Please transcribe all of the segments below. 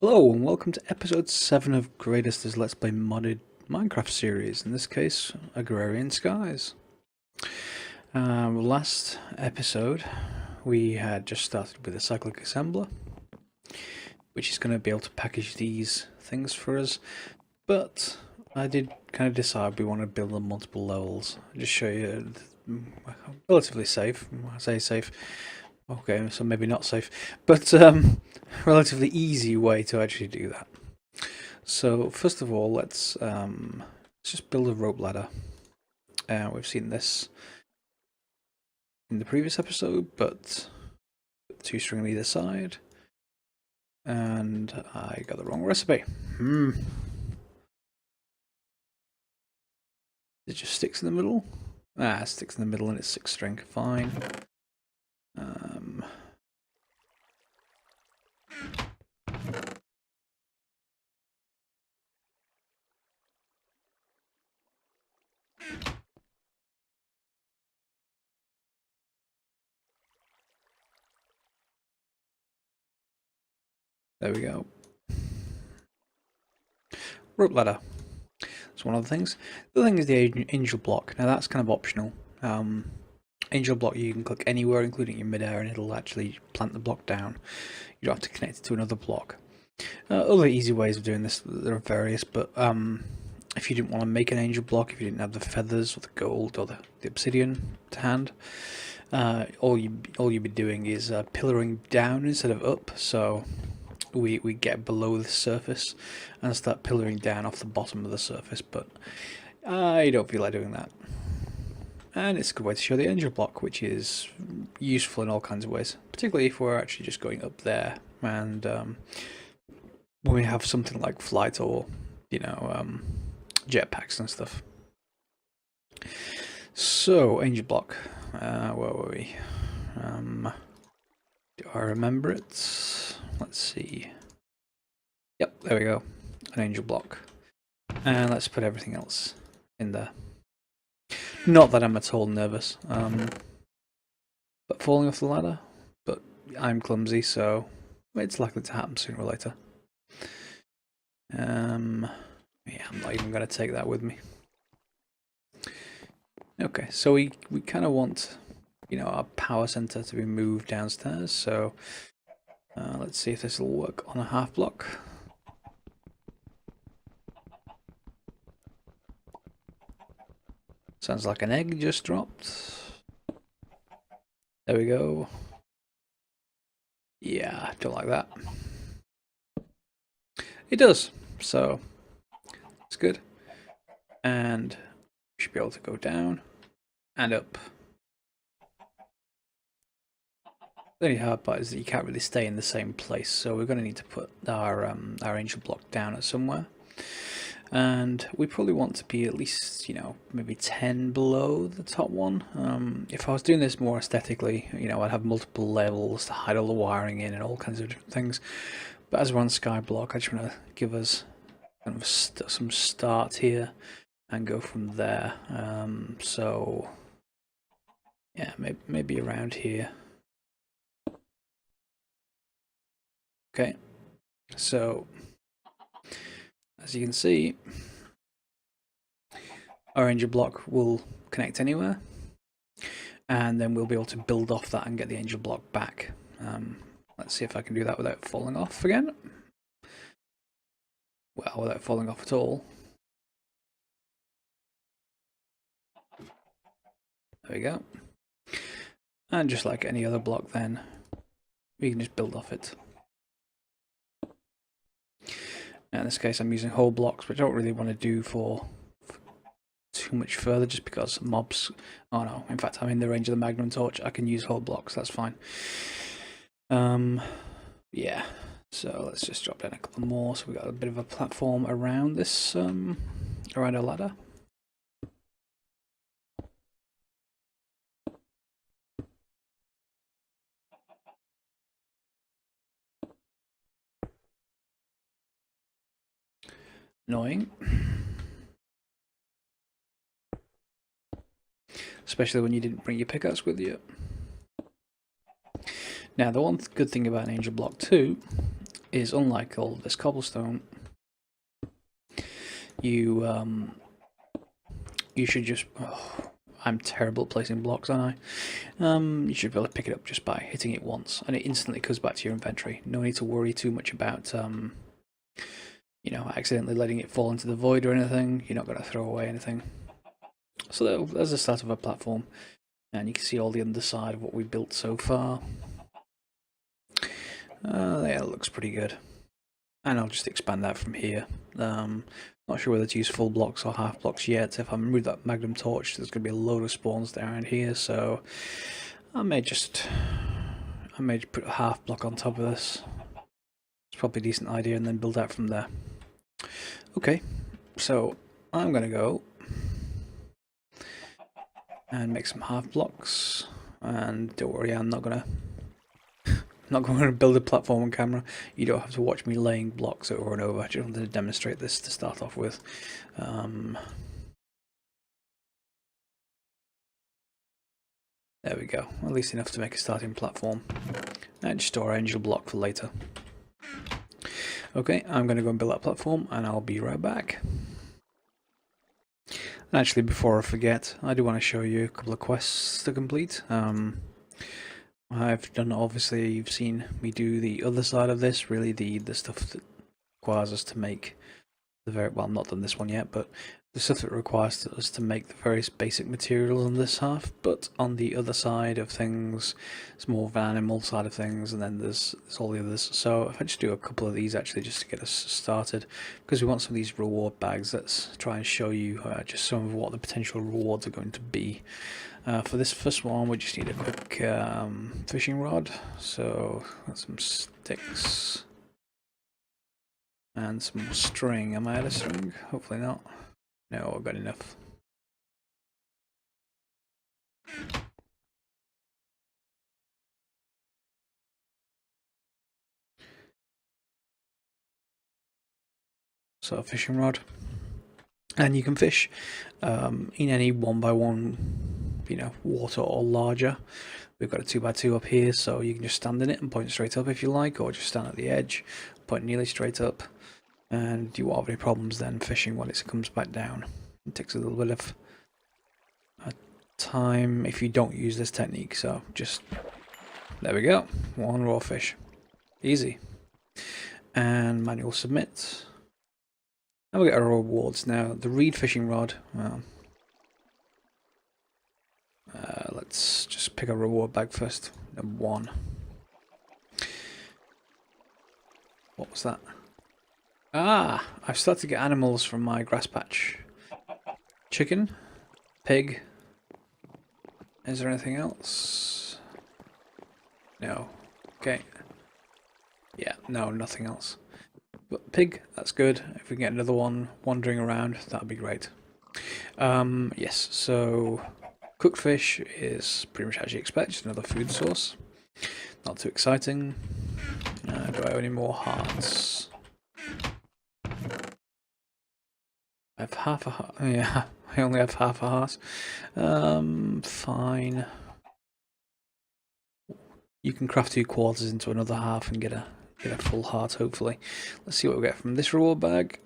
Hello and welcome to episode 7 of Greatest Let's Play Modded Minecraft series, in this case, Agrarian Skies. Last episode we had just started with a cyclic assembler, which is going to be able to package these things for us, but I did kind of decide we want to build on multiple levels. I'll just show you relatively safe, I say safe, okay, so maybe not safe, but relatively easy way to actually do that. So first of all, let's just build a rope ladder. We've seen this in the previous episode, but 2 string on either side, and I got the wrong recipe. It just sticks in the middle. It sticks in the middle and it's 6 string. Fine. There we go. Rope ladder. That's one of the things. The other thing is the angel block. Now that's kind of optional. Angel block you can click anywhere, including your midair, and it'll actually plant the block down. You don't have to connect it to another block. Other easy ways of doing this, there are various, but if you didn't want to make an angel block, if you didn't have the feathers or the gold or the obsidian to hand, all you'd be doing is pillaring down instead of up. So we get below the surface and start pillaring down off the bottom of the surface, but I don't feel like doing that. And it's a good way to show the angel block, which is useful in all kinds of ways, particularly if we're actually just going up there and when we have something like flight or, jetpacks and stuff. So, angel block, where were we? Do I remember it? Let's see. Yep, there we go. An angel block. And let's put everything else in there. Not that I'm at all nervous. But falling off the ladder. But I'm clumsy, so it's likely to happen sooner or later. Yeah, I'm not even going to take that with me. Okay, so we kind of want, our power center to be moved downstairs. So let's see if this will work on a half block. Sounds like an egg just dropped. There we go. Yeah, don't like that. It does, so it's good. And we should be able to go down and up. The only hard part is that you can't really stay in the same place, so we're going to need to put our angel block down at somewhere. And we probably want to be at least, maybe 10 below the top one. If I was doing this more aesthetically, I'd have multiple levels to hide all the wiring in and all kinds of different things. But as we're on Skyblock, I just want to give us kind of some start here and go from there. So, yeah, maybe around here. Okay, so as you can see, our angel block will connect anywhere, and then we'll be able to build off that and get the angel block back. Let's see if I can do that without falling off again. Well, without falling off at all. There we go. And just like any other block then, we can just build off it. Now in this case I'm using whole blocks, which I don't really want to do for too much further, just because mobs, oh no, in fact I'm in the range of the magnum torch, I can use whole blocks, that's fine. Yeah, so let's just drop down a couple more, so we've got a bit of a platform around this, around our ladder. Annoying. Especially when you didn't bring your pickaxe with you. Now the one good thing about an angel block too is, unlike all this cobblestone, you you should just... Oh, I'm terrible at placing blocks, aren't I? You should be able to pick it up just by hitting it once, and it instantly goes back to your inventory. No need to worry too much about you know, accidentally letting it fall into the void or anything. You're not going to throw away anything. So there's the start of our platform, and you can see all the underside of what we built so far. Yeah, it looks pretty good. And I'll just expand that from here. Not sure whether to use full blocks or half blocks yet. If I remove that magnum torch, there's going to be a load of spawns down here, so I may just put a half block on top of this. It's probably a decent idea, and then build out from there. Okay, so I'm going to go and make some half blocks, and don't worry, I'm not going to build a platform on camera. You don't have to watch me laying blocks over and over. I just wanted to demonstrate this to start off with. There we go, at least enough to make a starting platform. And store angel block for later. Okay, I'm going to go and build that platform, and I'll be right back. And actually, before I forget, I do want to show you a couple of quests to complete. I've done, obviously, you've seen me do the other side of this, really the stuff that requires us to make the very, well, I'm not done this one yet, but the stuff that requires us to make the various basic materials on this half. But on the other side of things, it's more of an animal side of things, and then there's all the others. So if I just do a couple of these actually just to get us started, because we want some of these reward bags, let's try and show you just some of what the potential rewards are going to be. For this first one, we just need a quick fishing rod, so got some sticks and some more string. Am I out of string? Hopefully not. No, I've got enough. So a fishing rod, and you can fish in any 1x1, you know, water or larger. We've got a 2x2 up here, so you can just stand in it and point straight up if you like, or just stand at the edge, point nearly straight up, and you won't have any problems then fishing when it comes back down. It takes a little bit of time if you don't use this technique, so just, there we go, one raw fish, easy. And manual submit, and we get our rewards now. The reed fishing rod, well, let's just pick a reward bag first. Number 1. What was that? Ah, I've started to get animals from my grass patch. Chicken, pig. Is there anything else? No. Okay. Yeah, no, nothing else. But pig, that's good. If we can get another one wandering around, that'd be great. Yes, so cooked fish is pretty much as you expect, just another food source. Not too exciting. Do I have any more hearts? I have half a heart. Yeah, I only have half a heart. Fine. You can craft 2/4 into another half and get a full heart, hopefully. Let's see what we get from this reward bag.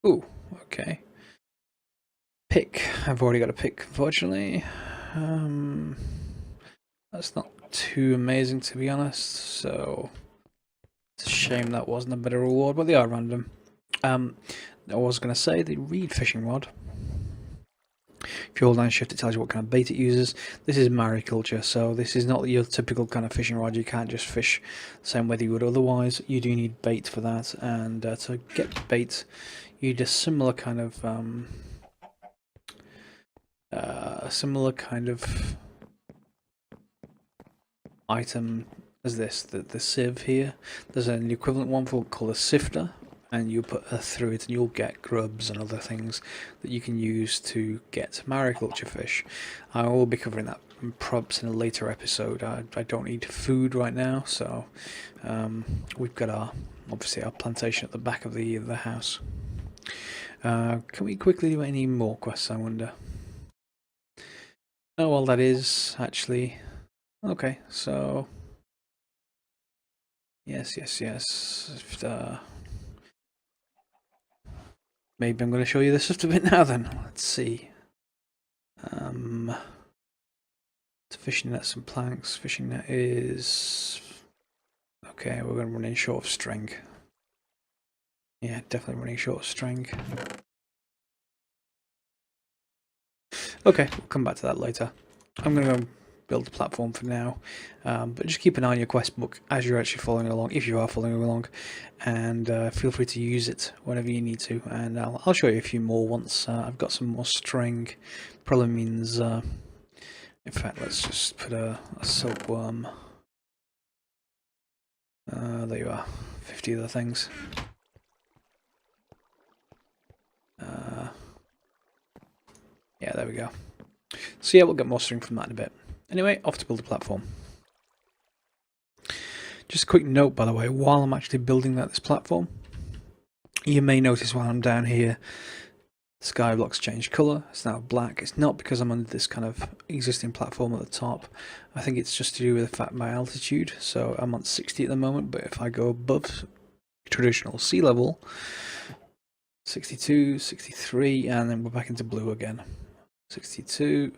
Ooh, okay. Pick. I've already got a pick, unfortunately. That's not too amazing, to be honest, so it's a shame that wasn't a better reward, but they are random. I was going to say the reed fishing rod. If you hold down shift, it tells you what kind of bait it uses. This is mariculture, so this is not your typical kind of fishing rod. You can't just fish the same way you would otherwise. You do need bait for that, and to get bait, you need a similar kind of item as this, the sieve here. There's an equivalent one called a sifter, and you put through it and you'll get grubs and other things that you can use to get mariculture fish. I will be covering that perhaps in a later episode. I don't need food right now, so we've got obviously our plantation at the back of the house. Can we quickly do any more quests, I wonder? Oh, well, that is actually okay. So Yes. Maybe I'm going to show you the shift a bit now then. Let's see. Fishing net, some planks. Fishing net is... Okay, we're going to run in short of string. Yeah, definitely running short of string. Okay, we'll come back to that later. I'm going to go build a platform for now, but just keep an eye on your quest book as you're actually following along, if you are following along, and feel free to use it whenever you need to, and I'll show you a few more once I've got some more string. Probably means, in fact, let's just put a silkworm. There you are, 50 of the things. Yeah, there we go. So yeah, we'll get more string from that in a bit. Anyway, off to build a platform. Just a quick note, by the way, while I'm actually building this platform, you may notice while I'm down here, Skyblock's changed colour. It's now black. It's not because I'm under this kind of existing platform at the top. I think it's just to do with the fact my altitude. So I'm on 60 at the moment, but if I go above traditional sea level, 62, 63, and then we're back into blue again. 62,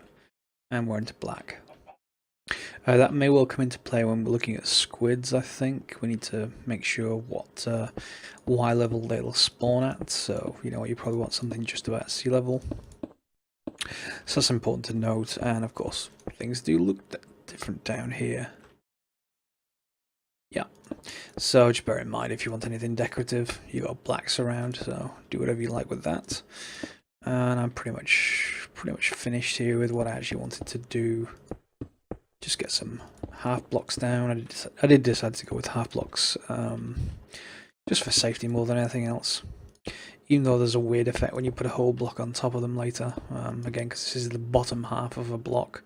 and we're into black. That may well come into play when we're looking at squids, I think. We need to make sure what Y level they'll spawn at, so you know you probably want something just about sea level. So that's important to note, and of course things do look different down here. Yeah, so just bear in mind if you want anything decorative, you got blacks around, so do whatever you like with that. And I'm pretty much finished here with what I actually wanted to do. Just get some half blocks down. I did decide to go with half blocks, just for safety more than anything else. Even though there's a weird effect when you put a whole block on top of them later. Again, because this is the bottom half of a block,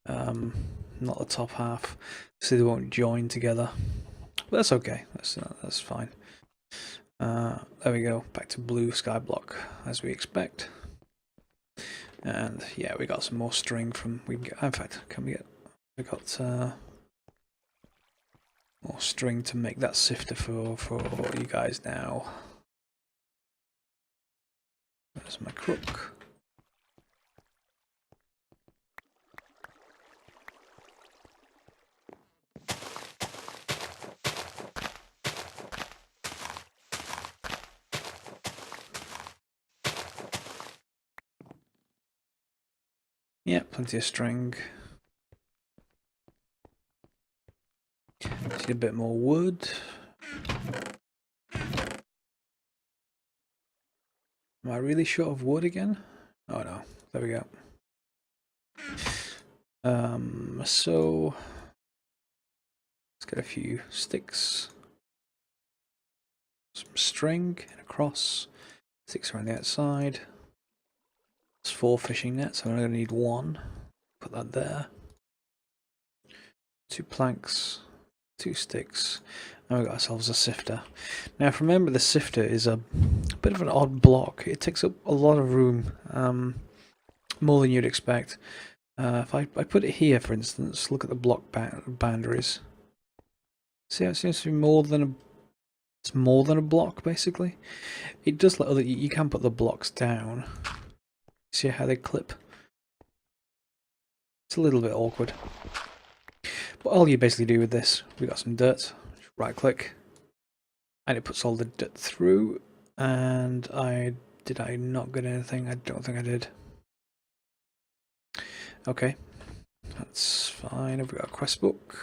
not the top half, so they won't join together. But that's okay. That's fine. There we go. Back to blue Skyblock as we expect. And yeah, we got some more string from. We can get. In fact, can we get? We got more string to make that sifter for you guys now. There's my crook. Yeah, plenty of string. Need a bit more wood. Am I really short of wood again? Oh no, there we go. So let's get a few sticks, some string, and a cross, sticks around the outside. It's 4 fishing nets, so I'm only going to need 1. Put that there. 2 planks, 2 sticks, and we've got ourselves a sifter. Now, if you remember, the sifter is a bit of an odd block. It takes up a lot of room, more than you'd expect. If I put it here, for instance, look at the block boundaries. See how it seems to be more than a block, basically. It does let you can put the blocks down. See how they clip? It's a little bit awkward. But all you basically do with this, we got some dirt, right click, and it puts all the dirt through. And did I not get anything? I don't think I did. Okay, that's fine. Have we got a quest book?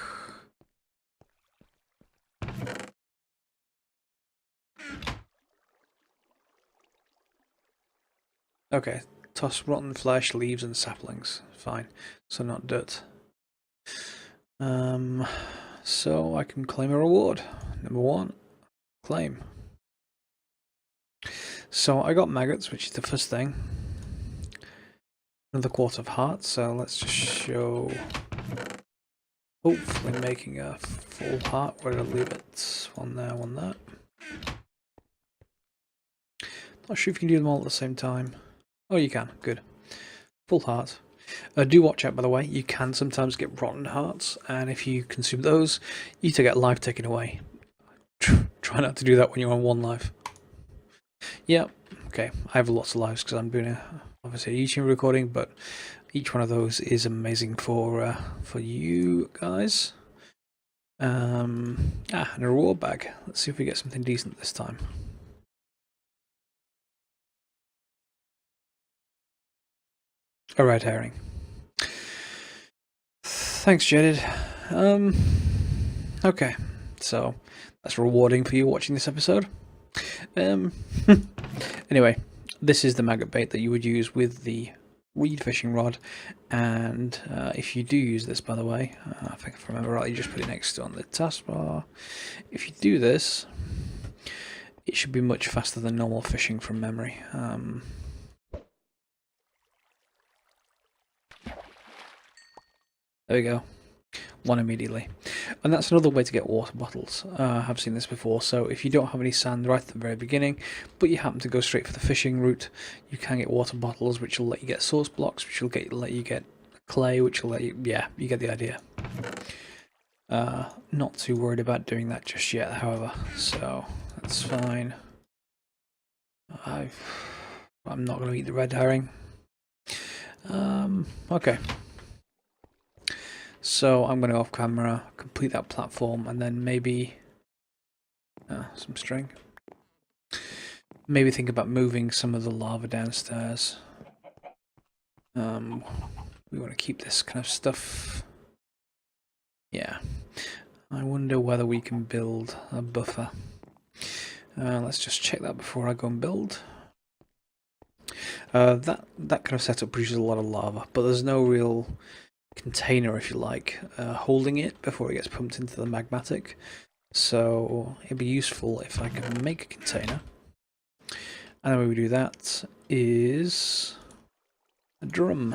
Okay, toss rotten flesh, leaves, and saplings. Fine, so not dirt. So I can claim a reward. Number 1, claim. So I got maggots, which is the first thing. Another quart of hearts, so let's just show. Hopefully making a full heart. Where did I leave it? 1 there, 1 there. Not sure if you can do them all at the same time. Oh, you can. Good. Full heart. Do watch out, by the way. You can sometimes get rotten hearts, and if you consume those, you get life taken away. Try not to do that when you're on 1 life. Yeah, okay. I have lots of lives because I'm doing obviously a YouTube recording, but each one of those is amazing for you guys. And a reward bag. Let's see if we get something decent this time. A red herring. Thanks, Jedid. Okay, so that's rewarding for you watching this episode. Anyway, this is the maggot bait that you would use with the reed fishing rod, and if you do use this, by the way, I think if I remember right, you just put it next to on the taskbar. If you do this, it should be much faster than normal fishing from memory. There we go. One immediately. And that's another way to get water bottles. I've seen this before. So if you don't have any sand right at the very beginning, but you happen to go straight for the fishing route, you can get water bottles, which will let you get source blocks, which will let you get clay, which will let you... yeah, you get the idea. Not too worried about doing that just yet, however. So that's fine. I'm not going to eat the red herring. Okay. So I'm going to off camera, complete that platform, and then maybe some string. Maybe think about moving some of the lava downstairs. We want to keep this kind of stuff. Yeah. I wonder whether we can build a buffer. Let's just check that before I go and build. That kind of setup produces a lot of lava, but there's no real container, if you like, holding it before it gets pumped into the magmatic. So it'd be useful if I can make a container. And the way we do that is a drum.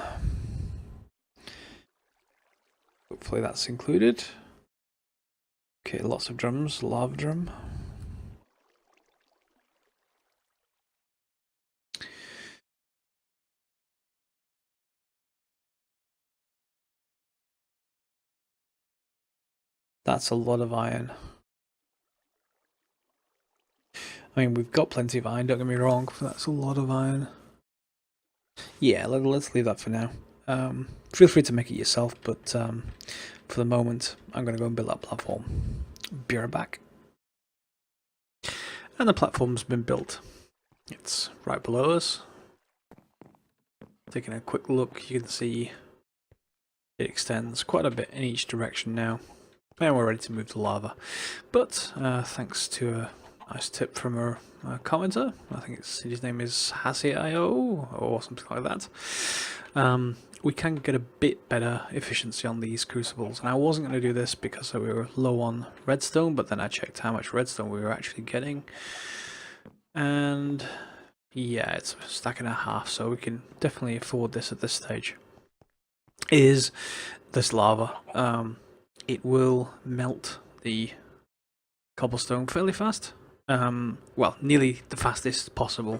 Hopefully that's included. Okay, lots of drums, lava drum. That's a lot of iron. I mean, we've got plenty of iron, don't get me wrong, but that's a lot of iron. Yeah, let's leave that for now. Feel free to make it yourself, but for the moment, I'm going to go and build that platform. Be right back. And the platform's been built. It's right below us. Taking a quick look, you can see it extends quite a bit in each direction now. And we're ready to move the lava. But thanks to a nice tip from a commenter, I think his name is Hasi.io or something like that, we can get a bit better efficiency on these crucibles. And I wasn't going to do this because we were low on redstone, but then I checked how much redstone we were actually getting. And yeah, it's a stack and a half, so we can definitely afford this at this stage. Is this lava. It will melt the cobblestone fairly fast. Well, nearly the fastest possible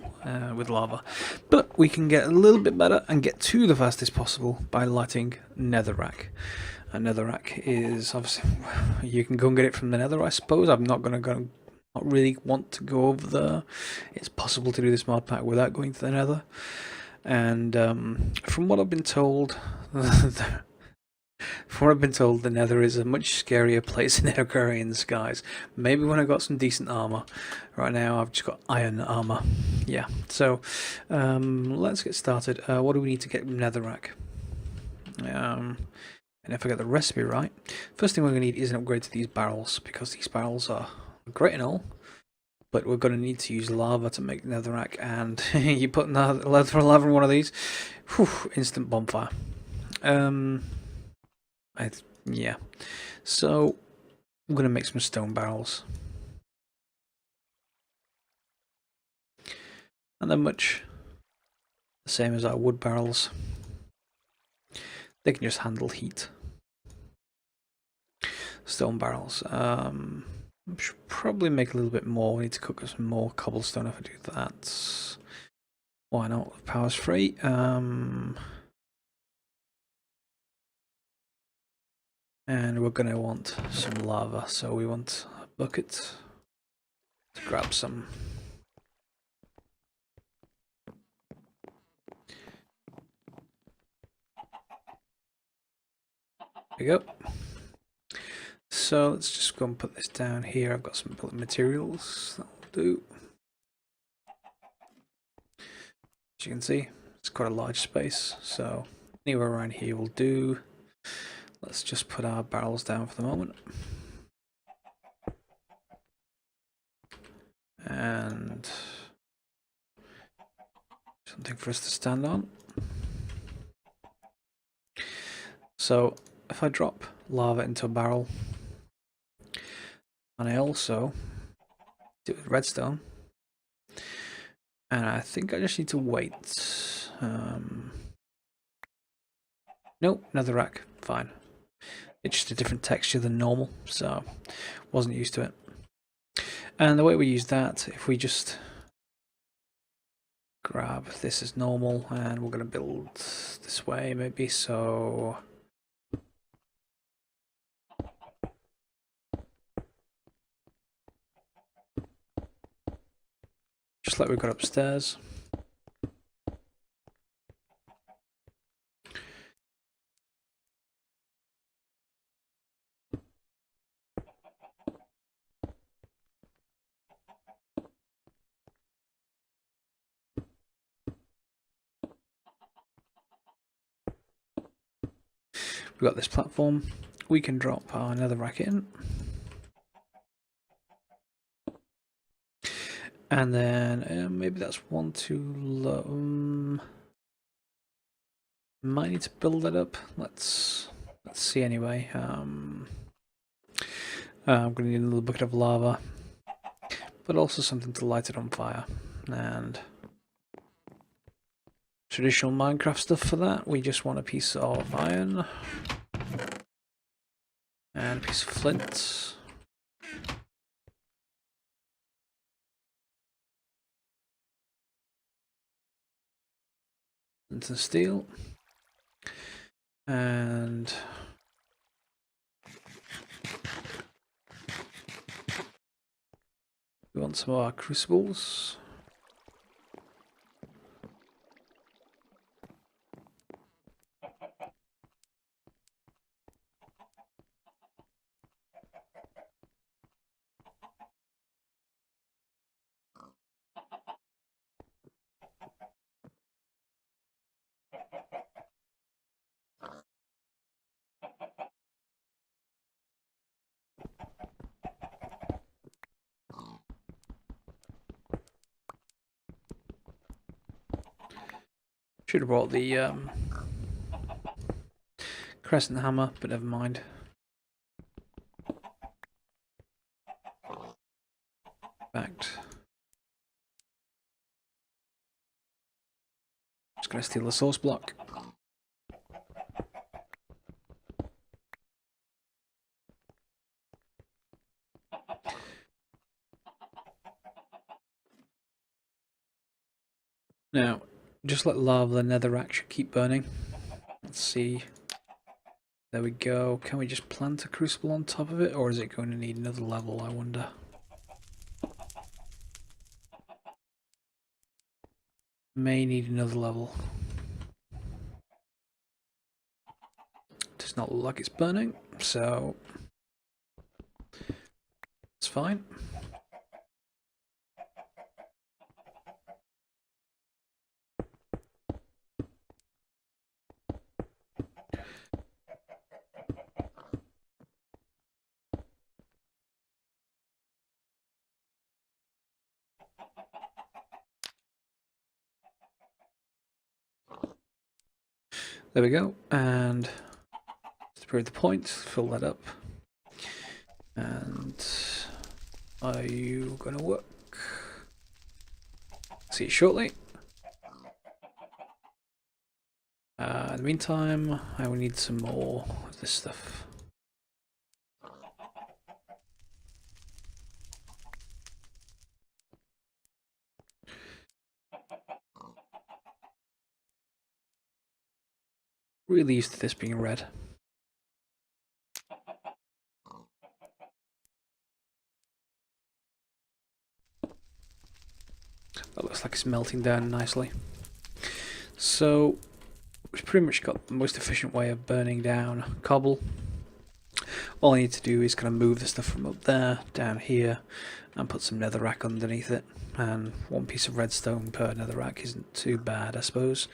with lava. But we can get a little bit better and get to the fastest possible by lighting netherrack. A netherrack is obviously, you can go and get it from the nether, I suppose. I'm not going to not really want to go over there. It's possible to do this mod pack without going to the nether. And from what I've been told, the nether is a much scarier place in Agrarian Skies. Maybe when I got some decent armor. Right now I've just got iron armor. Yeah, so let's get started. What do we need to get netherrack? And if I get the recipe right, first thing we're going to need is an upgrade to these barrels, because these barrels are great and all, but we're going to need to use lava to make netherrack, and you put lava in one of these, whew, instant bonfire. Yeah, so I'm going to make some stone barrels, and they're much the same as our wood barrels. They can just handle heat. Stone barrels. Should probably make a little bit more. We need to cook some more cobblestone if I do that. Why not? Power's free. And we're going to want some lava, so we want a bucket. Let's grab some. There you go. So let's just go and put this down here. I've got some building materials. That'll do. As you can see, it's quite a large space, so anywhere around here will do. Let's just put our barrels down for the moment. And something for us to stand on. So if I drop lava into a barrel, and I also do it with redstone, and I think I just need to wait. Nope, another rack, fine. It's just a different texture than normal, so wasn't used to it. And the way we use that, if we just grab this as normal, and we're going to build this way maybe, so just like we've got upstairs. We've got this platform. We can drop our nether rack in. And then maybe that's one too low. Might need to build that up. Let's see anyway. I'm going to need a little bucket of lava, but also something to light it on fire. And traditional Minecraft stuff for that. We just want a piece of iron and a piece of flint. And some steel. And we want some of our crucibles. Should have brought the crescent hammer, but never mind. Fact. Just gonna steal the source block. Now, just let lava the netherrack should keep burning. Let's see. There we go. Can we just plant a crucible on top of it, or is it going to need another level, I wonder? May need another level. Does not look like it's burning, so it's fine. There we go, and to prove the point, fill that up. And are you going to work? See you shortly. In the meantime, I will need some more of this stuff. Really used to this being red. That looks like it's melting down nicely. So we've pretty much got the most efficient way of burning down cobble. All I need to do is kind of move the stuff from up there down here and put some netherrack underneath it, and one piece of redstone per netherrack isn't too bad, I suppose,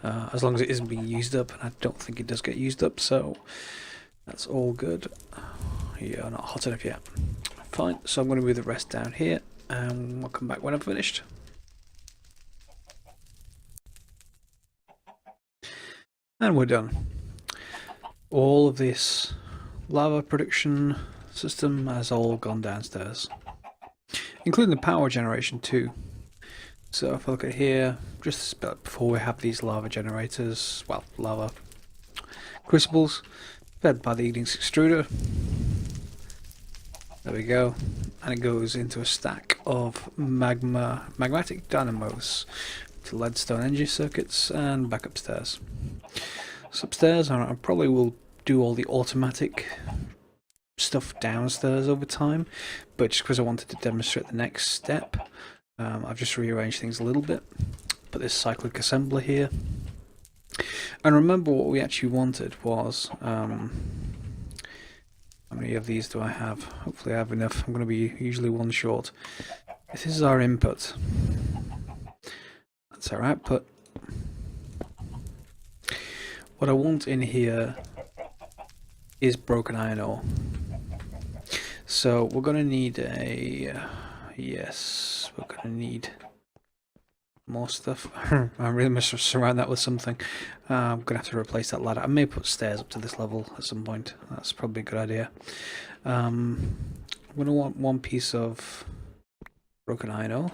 as long as it isn't being used up, and I don't think it does get used up, so that's all good. Yeah, not hot enough yet. Fine, so I'm going to move the rest down here and I'll come back when I'm finished. And we're done. All of this lava production system has all gone downstairs, including the power generation too. So if I look at here, just before we have these lava generators, well, lava crucibles, fed by the Ignis extruder. There we go, and it goes into a stack of magmatic dynamos to leadstone energy circuits and back upstairs. So upstairs, I probably will do all the automatic stuff downstairs over time, but just because I wanted to demonstrate the next step, I've just rearranged things a little bit. Put this cyclic assembler here, and remember what we actually wanted was how many of these do I have? Hopefully I have enough. I'm going to be usually one short. This is our input. That's our output. What I want in here is broken iron ore. So we're going to need a... yes, we're going to need more stuff. I really must surround that with something. I'm going to have to replace that ladder. I may put stairs up to this level at some point. That's probably a good idea. I'm going to want one piece of broken iron ore.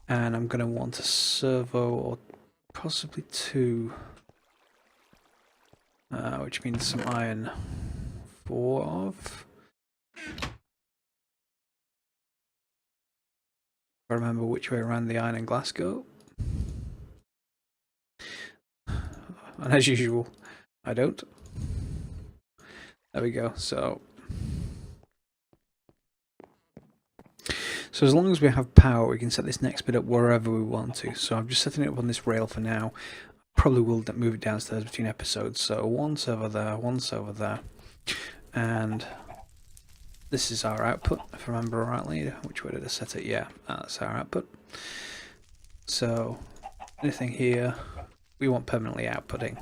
And I'm going to want a servo, or possibly two. Which means some iron. 4 of. I remember which way around the iron and glass go. And as usual, I don't. There we go. So as long as we have power, we can set this next bit up wherever we want to. So I'm just setting it up on this rail for now. Probably will move it downstairs between episodes. So once over there, and this is our output, if I remember rightly. Which way did I set it? Yeah, that's our output. So anything here, we want permanently outputting.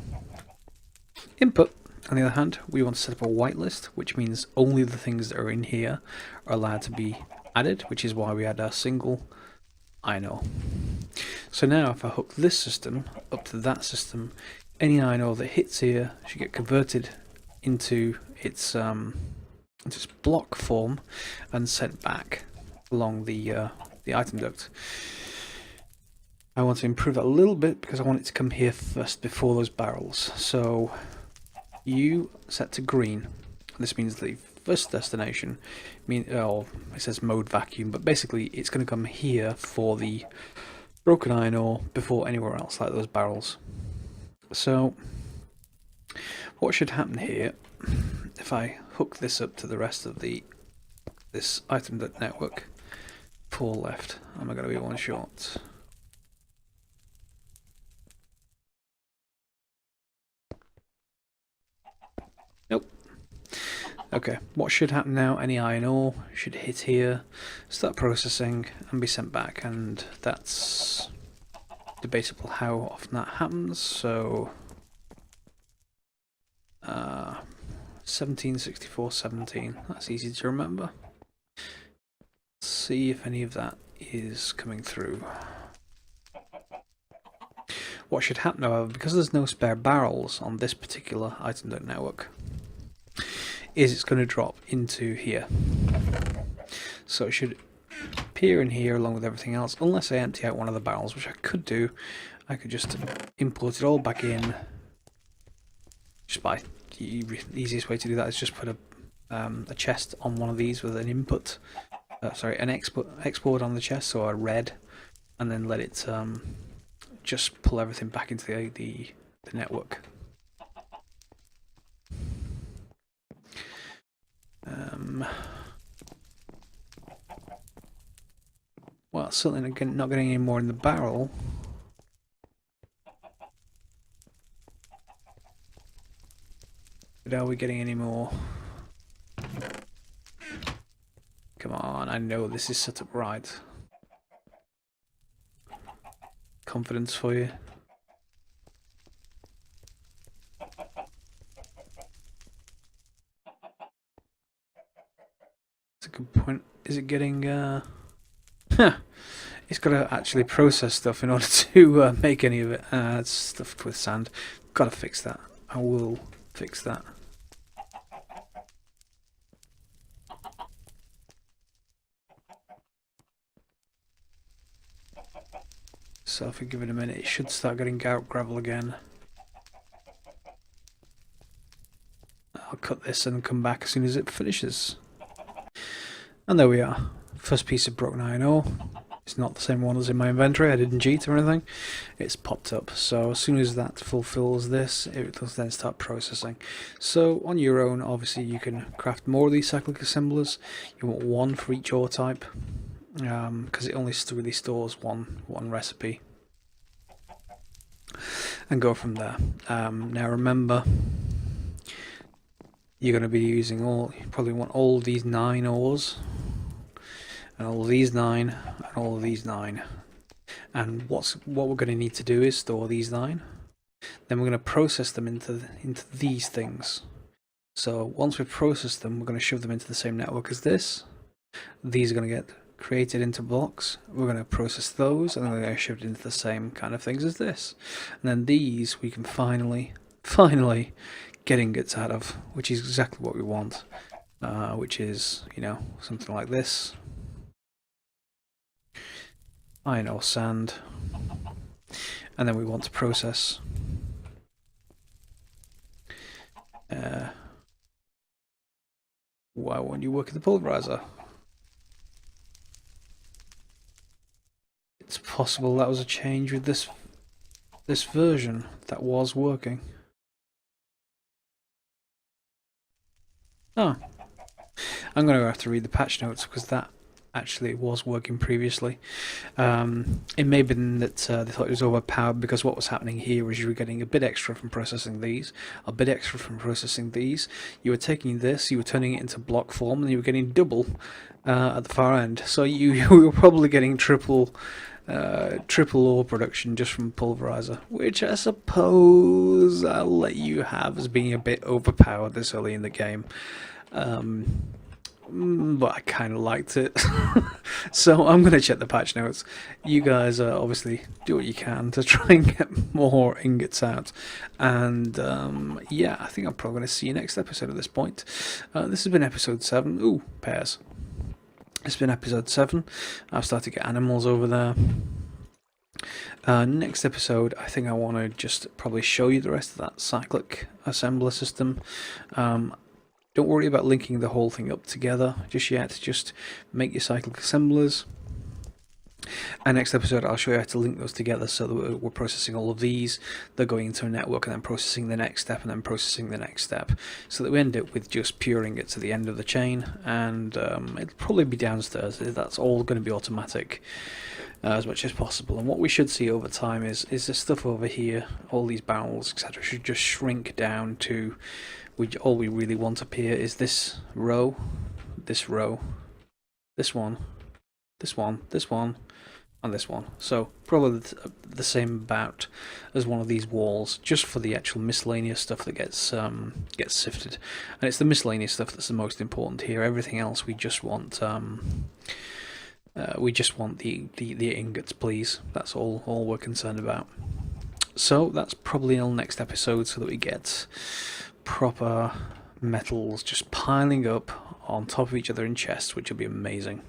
Input, on the other hand, we want to set up a whitelist, which means only the things that are in here are allowed to be added, which is why we add our single iron ore. So now if I hook this system up to that system, any iron ore that hits here should get converted into its block form and sent back along the item duct. I want to improve that a little bit because I want it to come here first before those barrels. So U set to green. This means the first destination. It says mode vacuum, but basically it's going to come here for the broken iron ore before anywhere else, like those barrels. So what should happen here, if I hook this up to the rest of this item network, 4 left, am I going to be one short? Nope. Okay, what should happen now? Any iron ore should hit here, start processing, and be sent back, and that's debatable how often that happens. So 17, 64, 17, that's easy to remember. Let's see if any of that is coming through. What should happen, however, because there's no spare barrels on this particular item network, is it's going to drop into here. So it should appear in here along with everything else, unless I empty out one of the barrels, which I could do. I could just import it all back in. Just by the easiest way to do that is just put a chest on one of these with an input, an export on the chest, so a red, and then let it just pull everything back into the network. Well, certainly not getting any more in the barrel. But are we getting any more? Come on, I know this is set up right. Confidence for you. That's a good point. Is it getting... It's got to actually process stuff in order to make any of it. It's stuffed with sand. Got to fix that. I will fix that. So if we give it a minute, it should start getting out gravel again. I'll cut this and come back as soon as it finishes. And there we are. First piece of broken iron ore. It's not the same one as in my inventory. I didn't cheat or anything. It's popped up. So as soon as that fulfills this, it does then start processing. So on your own, obviously, you can craft more of these cyclic assemblers. You want one for each ore type, because it only really stores one recipe. And go from there. Now remember, you're going to be using you probably want all these 9 ores. And all of these 9, and all of these 9. And what we're going to need to do is store these 9. Then we're going to process them into these things. So once we've processed them, we're going to shove them into the same network as this. These are going to get created into blocks. We're going to process those, and then they're going to shift into the same kind of things as this. And then these we can finally get ingots out of, which is exactly what we want. Which is, you know, something like this. Iron or sand, and then we want to process why won't you work at the pulverizer? It's possible that was a change with this version that was working. Oh, I'm going to have to read the patch notes because that actually was working previously. It may have been that they thought it was overpowered because what was happening here was you were getting a bit extra from processing these, a bit extra from processing these. You were taking this, you were turning it into block form, and you were getting double at the far end. So you were probably getting triple ore production just from pulverizer, which I suppose I'll let you have as being a bit overpowered this early in the game. But I kind of liked it. So I'm going to check the patch notes. You guys obviously do what you can to try and get more ingots out. And yeah, I think I'm probably going to see you next episode at this point. This has been episode 7. Ooh, pears. It's been episode 7. I've started to get animals over there. Next episode, I think I want to just probably show you the rest of that cyclic assembler system. Don't worry about linking the whole thing up together just yet. Just make your cyclic assemblers. And next episode I'll show you how to link those together so that we're processing all of these. They're going into a network and then processing the next step and then processing the next step. So that we end up with just pure ingots at the end of the chain. And it'll probably be downstairs. That's all going to be automatic as much as possible. And what we should see over time is this stuff over here, all these barrels, etc. should just shrink down to... all we really want up here is this row, this one, this one, and this one. So probably the same about as one of these walls, just for the actual miscellaneous stuff that gets sifted. And it's the miscellaneous stuff that's the most important here. Everything else we just want the ingots, please. That's all we're concerned about. So that's probably in the next episode, so that we get proper metals just piling up on top of each other in chests, which will be amazing.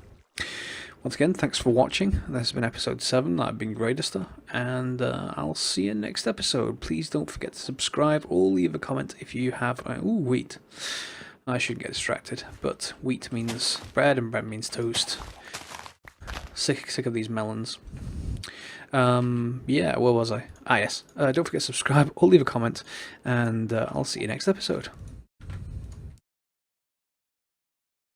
Once again, thanks for watching. This has been episode 7. I've been Greyduster, and I'll see you next episode. Please don't forget to subscribe or leave a comment if you have... ooh, wheat. I shouldn't get distracted, but wheat means bread and bread means toast. Sick of these melons. Yeah, where was I? Ah, yes. Don't forget to subscribe or leave a comment, and I'll see you next episode.